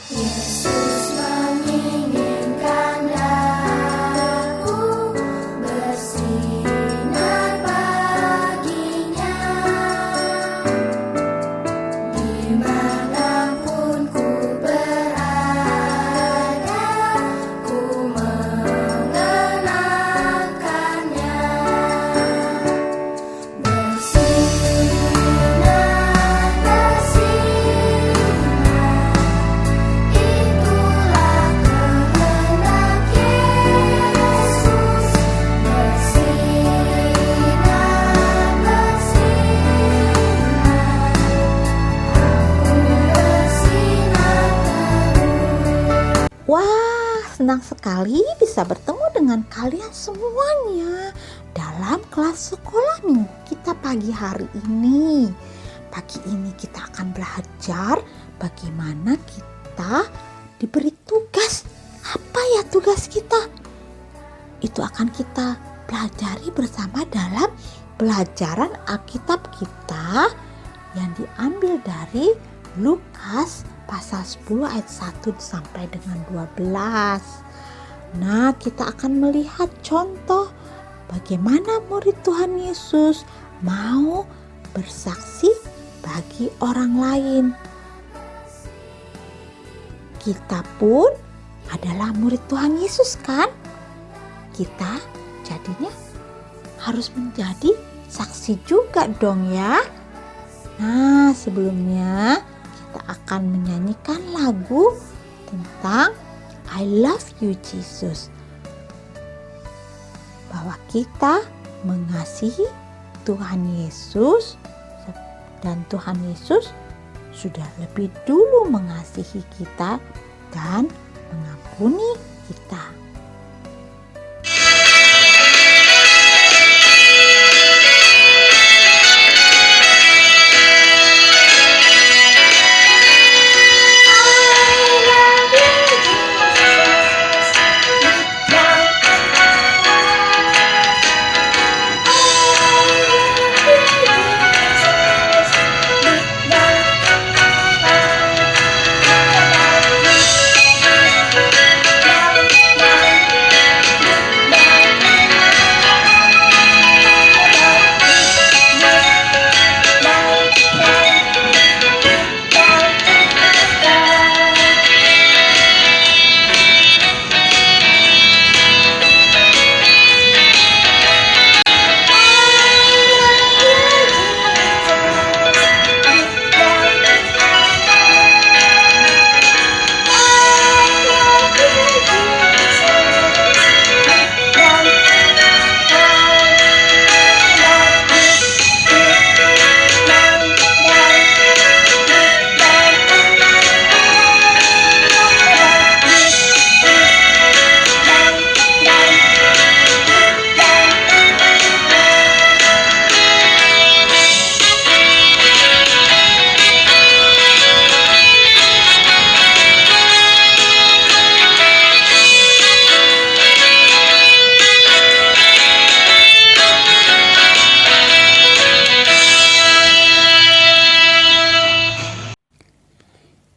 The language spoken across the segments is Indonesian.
Yesus menginginkan aku bersinar baginya, dimanapun ku berada, ku mengenangkannya. Bersinar, bersinar, itulah kehendak Yesus. Bersinar, bersinar, aku bersinar terus. Wah, senang sekali bisa bertemu dengan kalian semuanya dalam kelas sekolah minggu kita pagi hari ini. Pagi ini kita akan belajar bagaimana kita diberi tugas. Apa ya tugas kita? Itu akan kita pelajari bersama dalam pelajaran Alkitab kita yang diambil dari Lukas pasal 10 ayat 1 sampai dengan 12. Nah, kita akan melihat contoh bagaimana murid Tuhan Yesus mau bersaksi bagi orang lain. Kita pun adalah murid Tuhan Yesus kan? Kita jadinya harus menjadi saksi juga dong ya. Nah, sebelumnya kita akan menyanyikan lagu tentang I love you Jesus. Bahwa kita mengasihi Tuhan Yesus dan Tuhan Yesus sudah lebih dulu mengasihi kita dan mengampuni kita.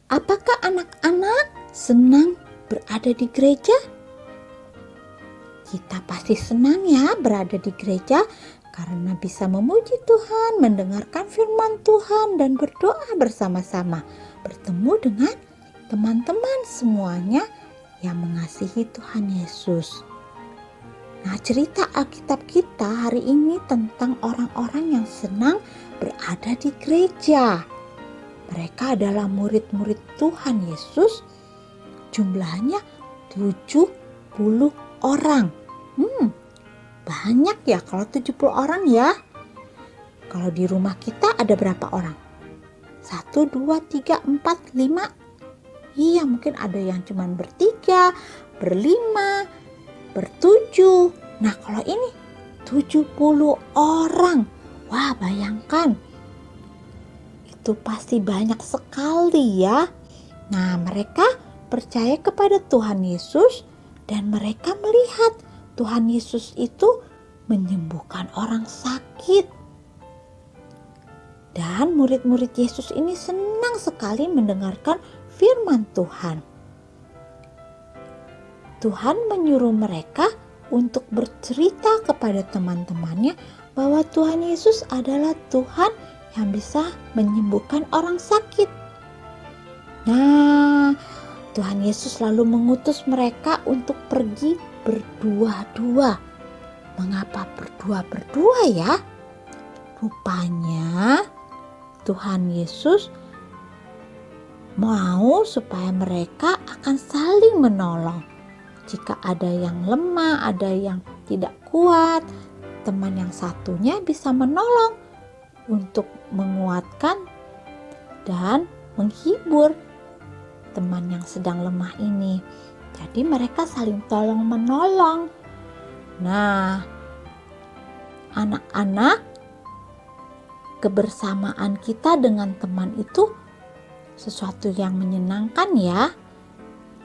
Apakah anak-anak senang berada di gereja? Kita pasti senang ya berada di gereja karena bisa memuji Tuhan, mendengarkan firman Tuhan dan berdoa bersama-sama, bertemu dengan teman-teman semuanya yang mengasihi Tuhan Yesus. Nah, cerita Alkitab kita hari ini tentang orang-orang yang senang berada di gereja. Mereka adalah murid-murid Tuhan Yesus. Jumlahnya 70 orang. Banyak ya kalau 70 orang ya. Kalau di rumah kita ada berapa orang? 1, 2, 3, 4, 5. Iya, mungkin ada yang cuma bertiga, berlima, bertujuh. Nah, kalau ini 70 orang. Wah, bayangkan. Itu pasti banyak sekali ya. Nah, mereka percaya kepada Tuhan Yesus dan mereka melihat Tuhan Yesus itu menyembuhkan orang sakit. Dan murid-murid Yesus ini senang sekali mendengarkan firman Tuhan. Tuhan menyuruh mereka untuk bercerita kepada teman-temannya bahwa Tuhan Yesus adalah Tuhan yang bisa menyembuhkan orang sakit. Nah, Tuhan Yesus lalu mengutus mereka untuk pergi berdua-dua. Mengapa berdua-berdua ya? Rupanya Tuhan Yesus mau supaya mereka akan saling menolong. Jika ada yang lemah, ada yang tidak kuat, teman yang satunya bisa menolong untuk menguatkan dan menghibur teman yang sedang lemah ini. Jadi mereka saling tolong menolong. Nah, anak-anak, kebersamaan kita dengan teman itu sesuatu yang menyenangkan ya.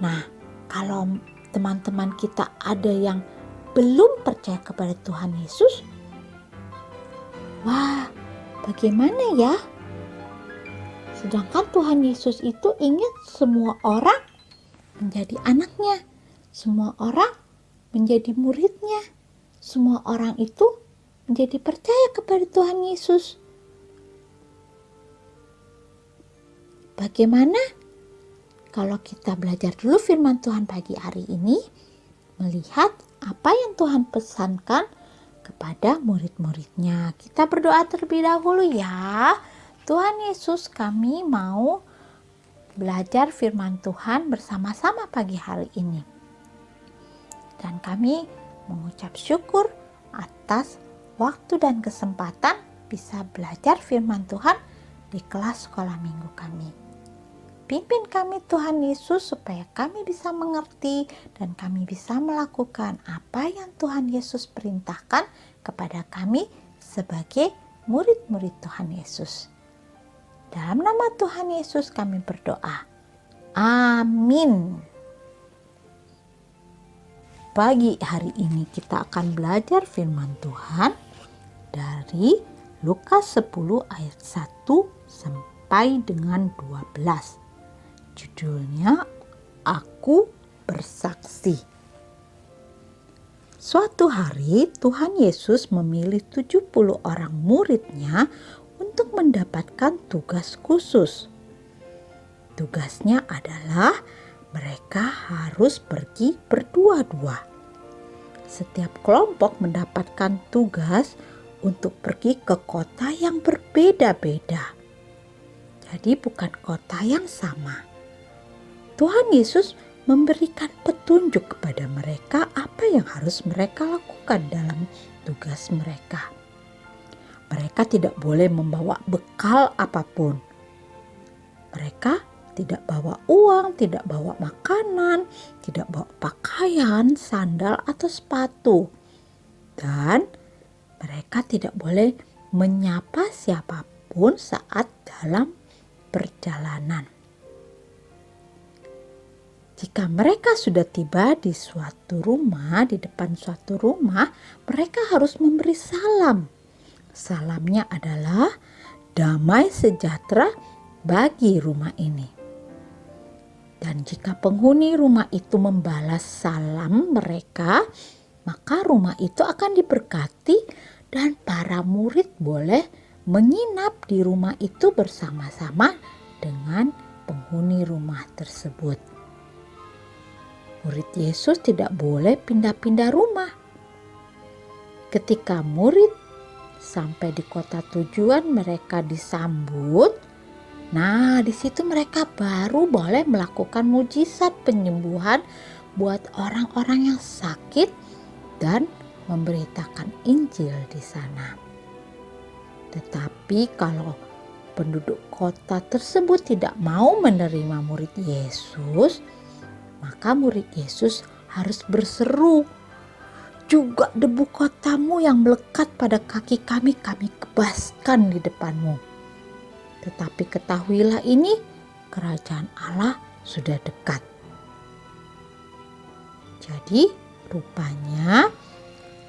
Nah, kalau teman-teman kita ada yang belum percaya kepada Tuhan Yesus, wah, bagaimana ya? Sedangkan Tuhan Yesus itu ingin semua orang menjadi anaknya, semua orang menjadi muridnya, semua orang itu menjadi percaya kepada Tuhan Yesus. Bagaimana kalau kita belajar dulu firman Tuhan pagi hari ini, melihat apa yang Tuhan pesankan kepada murid-muridnya. Kita berdoa terlebih dahulu ya. Tuhan Yesus, kami mau belajar firman Tuhan bersama-sama pagi hari ini. Dan kami mengucap syukur atas waktu dan kesempatan bisa belajar firman Tuhan di kelas sekolah minggu kami. Pimpin kami Tuhan Yesus supaya kami bisa mengerti dan kami bisa melakukan apa yang Tuhan Yesus perintahkan kepada kami sebagai murid-murid Tuhan Yesus. Dalam nama Tuhan Yesus kami berdoa. Amin. Pagi hari ini kita akan belajar firman Tuhan dari Lukas 10 ayat 1 sampai dengan 12. Judulnya, Aku Bersaksi. Suatu hari Tuhan Yesus memilih 70 orang muridnya untuk mendapatkan tugas khusus. Tugasnya adalah mereka harus pergi berdua-dua. Setiap kelompok mendapatkan tugas untuk pergi ke kota yang berbeda-beda. Jadi bukan kota yang sama. Tuhan Yesus memberikan petunjuk kepada mereka apa yang harus mereka lakukan dalam tugas mereka. Mereka tidak boleh membawa bekal apapun. Mereka tidak bawa uang, tidak bawa makanan, tidak bawa pakaian, sandal atau sepatu. Dan mereka tidak boleh menyapa siapapun saat dalam perjalanan. Jika mereka sudah tiba di suatu rumah, di depan suatu rumah, mereka harus memberi salam. Salamnya adalah damai sejahtera bagi rumah ini. Dan jika penghuni rumah itu membalas salam mereka, maka rumah itu akan diberkati dan para murid boleh menginap di rumah itu bersama-sama dengan penghuni rumah tersebut. Murid Yesus tidak boleh pindah-pindah rumah. Ketika murid sampai di kota tujuan, mereka disambut. Nah, di situ mereka baru boleh melakukan mujizat penyembuhan buat orang-orang yang sakit dan memberitakan Injil di sana. Tetapi kalau penduduk kota tersebut tidak mau menerima murid Yesus, maka murid Yesus harus berseru, "Juga debu kotamu yang melekat pada kaki kami kebaskan di depanmu. Tetapi ketahuilah ini, kerajaan Allah sudah dekat." Jadi rupanya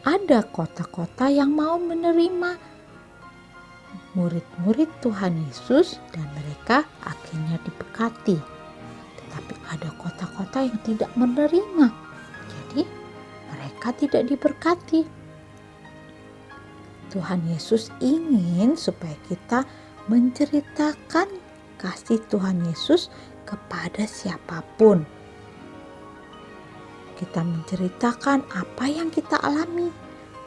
ada kota-kota yang mau menerima murid-murid Tuhan Yesus dan mereka akhirnya diberkati. Tapi ada kota-kota yang tidak menerima. Jadi mereka tidak diberkati. Tuhan Yesus ingin supaya kita menceritakan kasih Tuhan Yesus kepada siapapun. Kita menceritakan apa yang kita alami,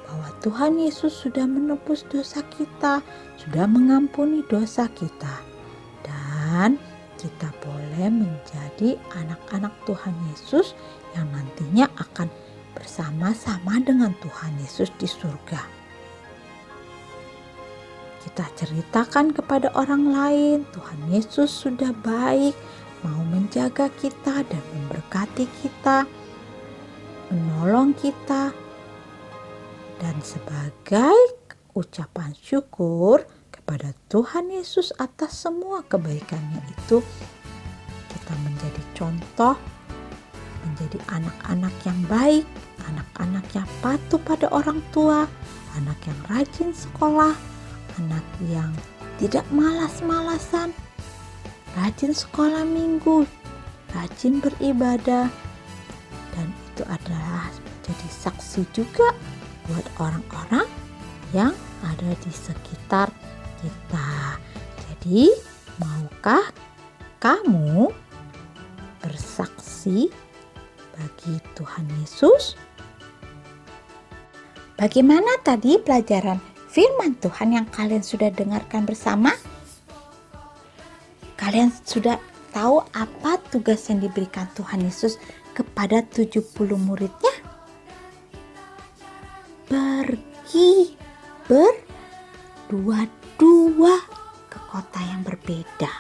bahwa Tuhan Yesus sudah menebus dosa kita, sudah mengampuni dosa kita, dan kita boleh menjadi anak-anak Tuhan Yesus yang nantinya akan bersama-sama dengan Tuhan Yesus di surga. Kita ceritakan kepada orang lain, Tuhan Yesus sudah baik, mau menjaga kita dan memberkati kita, menolong kita. Dan sebagai ucapan syukur kepada Tuhan Yesus atas semua kebaikannya itu, kita menjadi contoh, menjadi anak-anak yang baik, anak-anak yang patuh pada orang tua, anak yang rajin sekolah, anak yang tidak malas-malasan, rajin sekolah minggu, rajin beribadah, dan itu adalah jadi saksi juga buat orang-orang yang ada di sekitar kita. Jadi, maukah kamu bersaksi bagi Tuhan Yesus? Bagaimana tadi pelajaran firman Tuhan yang kalian sudah dengarkan bersama? Kalian sudah tahu apa tugas yang diberikan Tuhan Yesus kepada 70 muridnya? Pergi berdua-dua ke kota yang berbeda.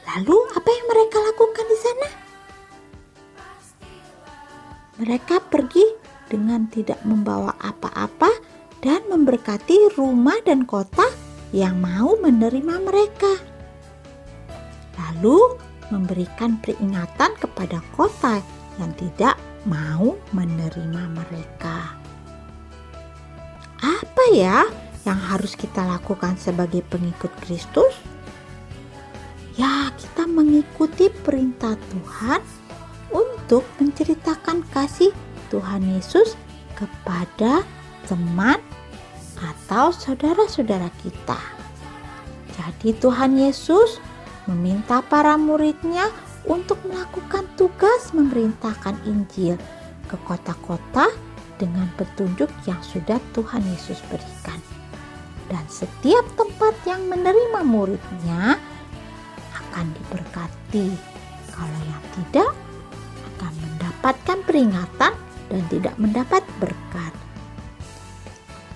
Lalu apa yang mereka lakukan di sana? Mereka pergi dengan tidak membawa apa-apa dan memberkati rumah dan kota yang mau menerima mereka. Lalu memberikan peringatan kepada kota yang tidak mau menerima mereka. Apa ya yang harus kita lakukan sebagai pengikut Kristus? Ya, kita mengikuti perintah Tuhan untuk menceritakan kasih Tuhan Yesus kepada teman atau saudara-saudara kita. Jadi Tuhan Yesus meminta para muridnya untuk melakukan tugas memerintahkan Injil ke kota-kota dengan petunjuk yang sudah Tuhan Yesus berikan. Dan setiap tempat yang menerima muridnya akan diberkati. Kalau yang tidak, akan mendapatkan peringatan dan tidak mendapat berkat.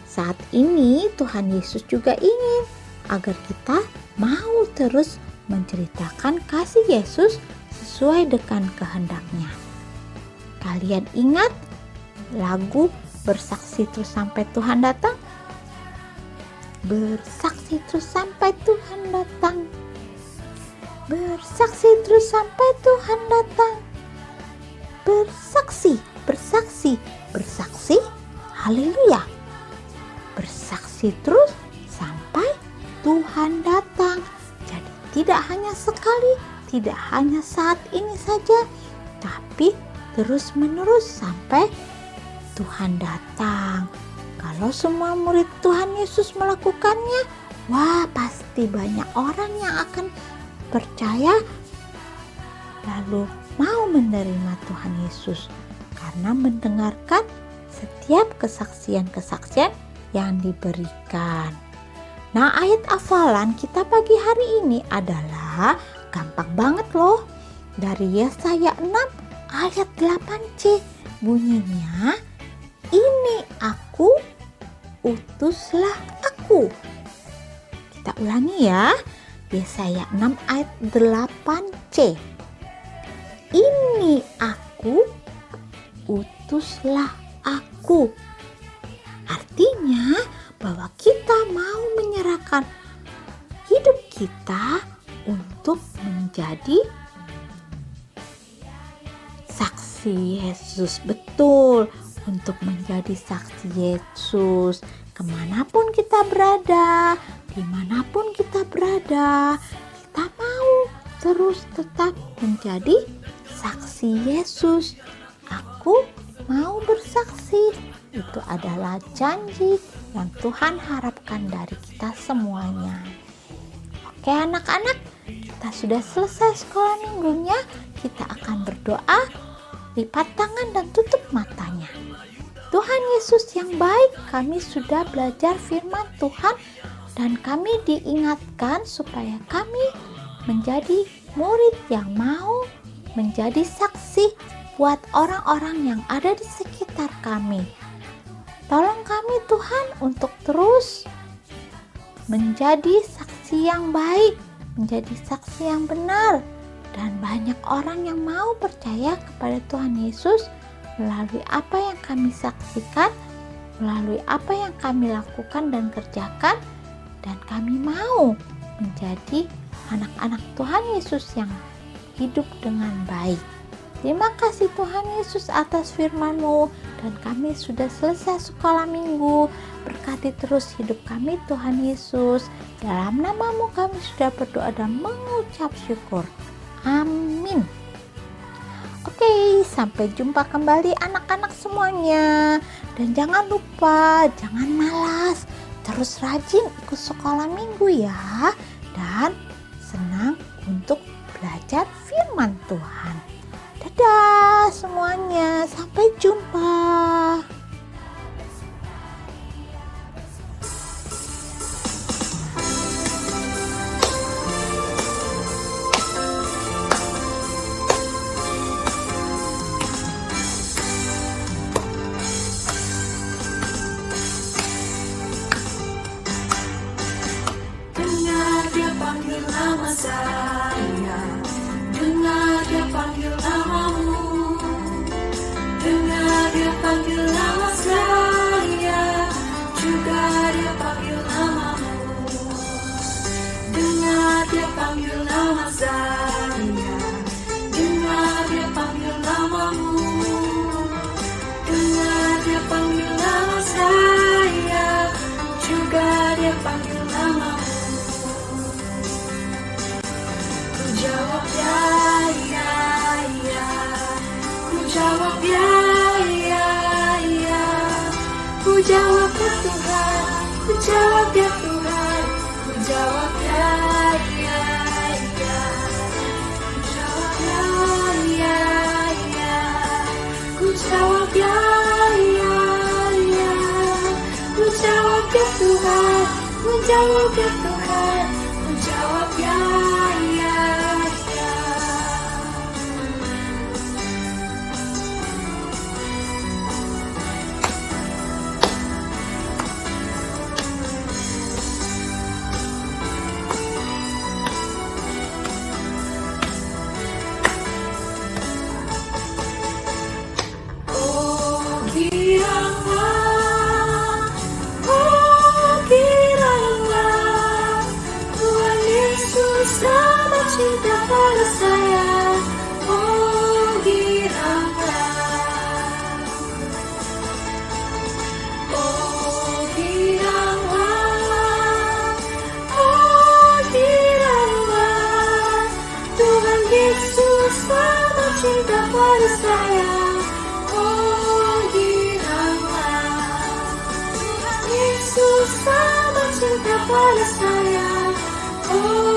Saat ini Tuhan Yesus juga ingin agar kita mau terus menceritakan kasih Yesus sesuai dengan kehendaknya. Kalian ingat lagu bersaksi terus sampai Tuhan datang? Bersaksi terus sampai Tuhan datang. Bersaksi terus sampai Tuhan datang. Bersaksi, bersaksi, bersaksi. Haleluya. Bersaksi terus sampai Tuhan datang. Jadi tidak hanya sekali, tidak hanya saat ini saja, tapi terus-menerus sampai Tuhan datang. Kalau semua murid Tuhan Yesus melakukannya, wah pasti banyak orang yang akan percaya lalu mau menerima Tuhan Yesus karena mendengarkan setiap kesaksian-kesaksian yang diberikan. Nah, ayat hafalan kita pagi hari ini adalah gampang banget loh. Dari Yesaya 6 ayat 8c bunyinya, ini aku, utuslah aku. Kita ulangi ya, Yesaya 6 ayat 8c. Ini aku, utuslah aku. Artinya bahwa kita mau menyerahkan hidup kita untuk menjadi saksi Yesus. Betul, untuk menjadi saksi Yesus kemanapun kita berada, dimanapun kita berada, kita mau terus tetap menjadi saksi Yesus. Aku mau bersaksi. Itu adalah janji yang Tuhan harapkan dari kita semuanya. Oke anak-anak, kita sudah selesai sekolah minggunya. Kita akan berdoa, lipat tangan dan tutup matanya. Tuhan Yesus yang baik, kami sudah belajar firman Tuhan dan kami diingatkan supaya kami menjadi murid yang mau menjadi saksi buat orang-orang yang ada di sekitar kami. Tolong kami Tuhan untuk terus menjadi saksi yang baik, menjadi saksi yang benar, dan banyak orang yang mau percaya kepada Tuhan Yesus melalui apa yang kami saksikan, melalui apa yang kami lakukan dan kerjakan, dan kami mau menjadi anak-anak Tuhan Yesus yang hidup dengan baik. Terima kasih Tuhan Yesus atas firman-Mu, dan kami sudah selesai sekolah minggu. Berkati terus hidup kami Tuhan Yesus. Dalam nama-Mu kami sudah berdoa dan mengucap syukur. Amin. Oke, sampai jumpa kembali anak-anak semuanya. Dan jangan lupa, jangan malas. Terus rajin ikut sekolah minggu ya. Dan senang untuk belajar firman Tuhan. Dadah semuanya, sampai jumpa. Dengar dia panggil nama saya, dengar dia panggil namamu, dengar dia panggil nama saya, juga dia panggil namamu. Dengar dia panggil nama saya, dengar dia panggil namamu, dengar dia panggil nama saya, juga dia panggil namamu. Jawab ya, ya, ya. Ku jawab ya, ya, ya. Ku jawab ya Tuhan, ku jawab ya Tuhan, ku jawab ya, ya, ya. Ku jawab ya, ya, ya. Ku jawab ya, ya, ya. Ku jawab ya Tuhan, ku jawab ya Tuhan, ku jawab ya, ya. Cinta pada saya, oh giranglah, oh giranglah, oh giranglah, Tuhan Yesus sama cinta pada saya, oh giranglah, Tuhan Yesus sama cinta pada saya, oh